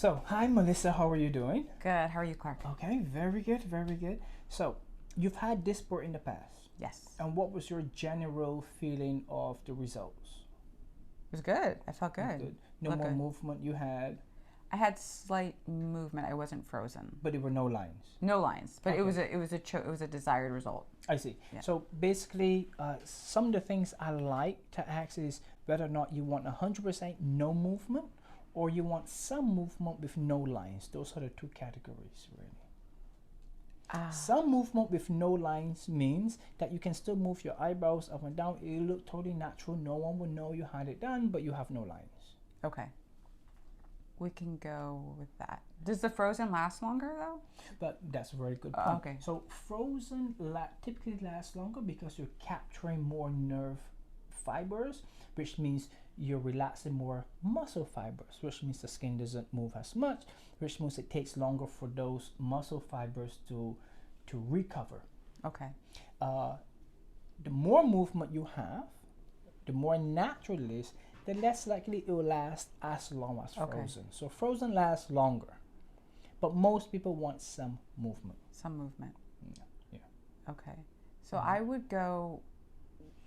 So, hi Melissa, how are you doing? Good. How are you, Clarke? Okay, very good, very good. So, you've had this sport in the past. Yes. And what was your general feeling of the results? It was good. I felt good. No Looked more good. movement you had, I had slight movement. I wasn't frozen. but there were no lines. No lines, but Okay. it was a desired result. I see. Yeah. So basically, some of the things I like to ask is whether or not you want 100% no movement or you want some movement with no lines. Those are the two categories, really. Some movement with no lines means that you can still move your eyebrows up and down. It look totally natural. No one will know you had it done, but you have no lines. Okay. We can go with that. Does the frozen last longer though? But that's a very good point. Okay. So frozen typically lasts longer because you're capturing more nerve fibers, which means you're relaxing more muscle fibers, which means the skin doesn't move as much, which means it takes longer for those muscle fibers to recover. Okay. The more movement you have, the more natural it is, the less likely it will last as long as frozen. So frozen lasts longer, but most people want some movement. Some movement. Yeah. Okay. So I would go.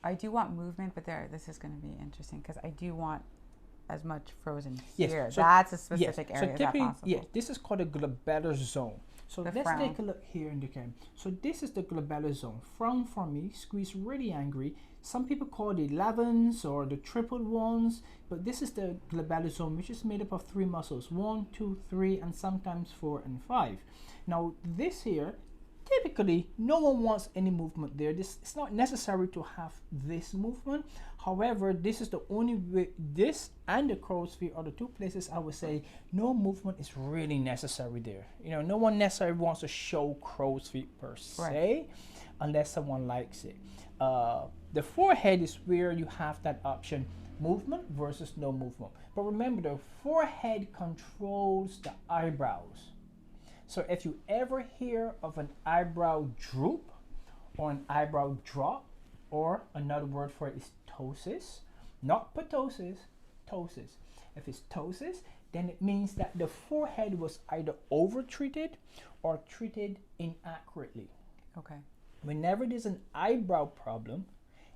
I do want movement, but this is going to be interesting because I do want as much frozen here. So, that's a specific area. So typically, is that possible? this is called a glabellar zone. So The let's frown. take a look here in the camera. So this is the glabellar zone. Frown for me, squeeze really angry. Some people call it the 11s or the triple ones, but this is the glabellar zone, which is made up of 3 muscles, 1, 2, 3, and sometimes 4 and 5. Now this here, typically no one wants any movement there. It's not necessary to have this movement. However, this is the only way. This and the crow's feet are the 2 places I would say no movement is really necessary there. You know, no one necessarily wants to show crow's feet per se, unless someone likes it. The forehead is where you have that option, movement versus no movement. But remember, the forehead controls the eyebrows. So if you ever hear of an eyebrow droop or an eyebrow drop, or another word for it is ptosis, not ptosis, ptosis. If it's ptosis, then it means that the forehead was either over-treated or treated inaccurately. Okay. Whenever there's an eyebrow problem,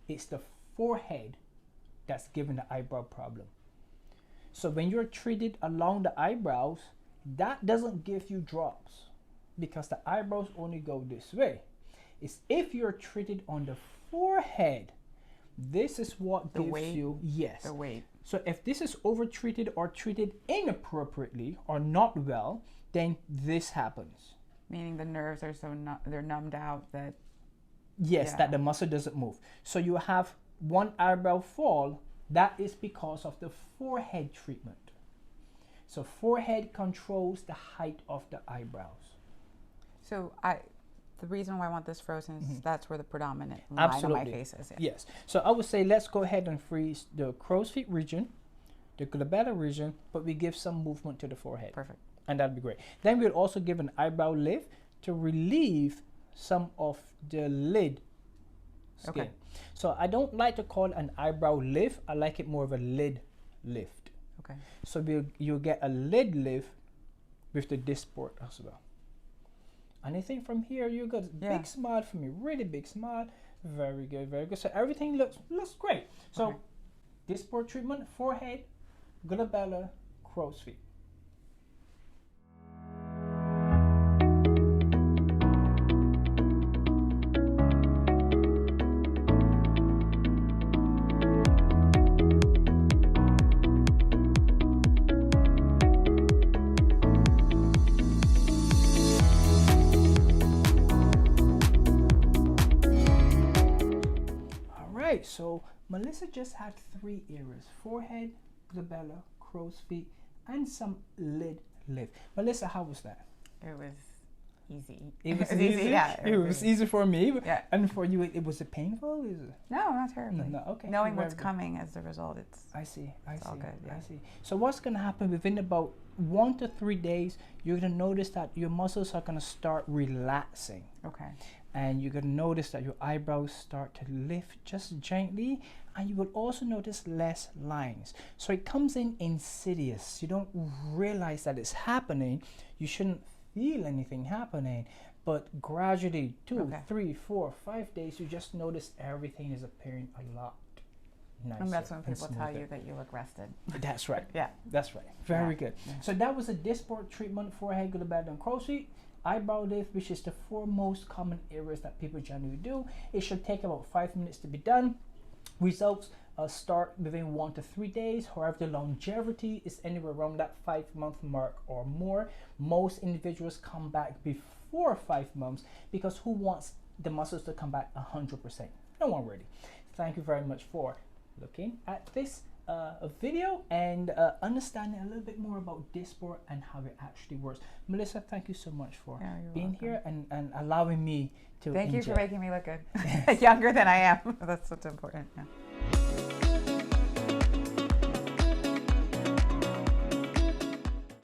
it's the forehead that's given the eyebrow problem. So when you're treated along the eyebrows, that doesn't give you drops because the eyebrows only go this way. It's if you're treated on the forehead, this is what The gives weight? you, yes. The weight. So if this is over-treated or treated inappropriately or not well, then this happens. Meaning the nerves are they're numbed out that. Yes, Yeah. that the muscle doesn't move. So you have one eyebrow fall, that is because of the forehead treatment. So forehead controls the height of the eyebrows. So the reason why I want this frozen is that's where the predominant line Absolutely. of my face is. Yeah. Yes. So I would say let's go ahead and freeze the crow's feet region, the glabellar region, but we give some movement to the forehead. Perfect. And that'd be great. Then we'll also give an eyebrow lift to relieve some of the lid skin. Okay. So I don't like to call it an eyebrow lift. I like it more of a lid lift. Okay. So you'll get a lid lift with the disc port as well. Anything from here, you got a big smile for me, really big smile. Very good, very good. So everything looks great. So disc port treatment, forehead, glabellar, crow's feet. So Melissa just had 3 areas: forehead, glabella, crow's feet, and some lid lift. Melissa, how was that? It was easy. It was easy. Yeah. It was easy for me. Yeah. And for you, it was painful. Is it? No, not terribly. No, okay. Knowing Very what's good. coming as the result, I see. all good, yeah. I see. So what's gonna happen within about 1 to 3 days? You're gonna notice that your muscles are gonna start relaxing. okay. and you're going to notice that your eyebrows start to lift just gently, and you will also notice less lines. So it comes in insidious. You don't realize that it's happening. You shouldn't feel anything happening, but gradually 2, 3, 4, 5 days, you just notice everything is appearing a lot nicer. And that's when people tell smoother. you that you look rested. That's right. Yeah. That's right. Very good. Yeah. So that was a Dysport treatment, forehead, glabellar, and crow's feet. Eyebrow lift, which is the 4 most common areas that people generally do. It should take about 5 minutes to be done. Results start within 1 to 3 days. However, the longevity is anywhere around that 5-month mark or more. Most individuals come back before 5 months, because who wants the muscles to come back 100%? No one really. Thank you very much for looking at this video and understanding a little bit more about Dysport and how it actually works. Melissa, thank you so much for being here and allowing me to Thank you for making me look good. Younger than I am. That's what's important. Yeah.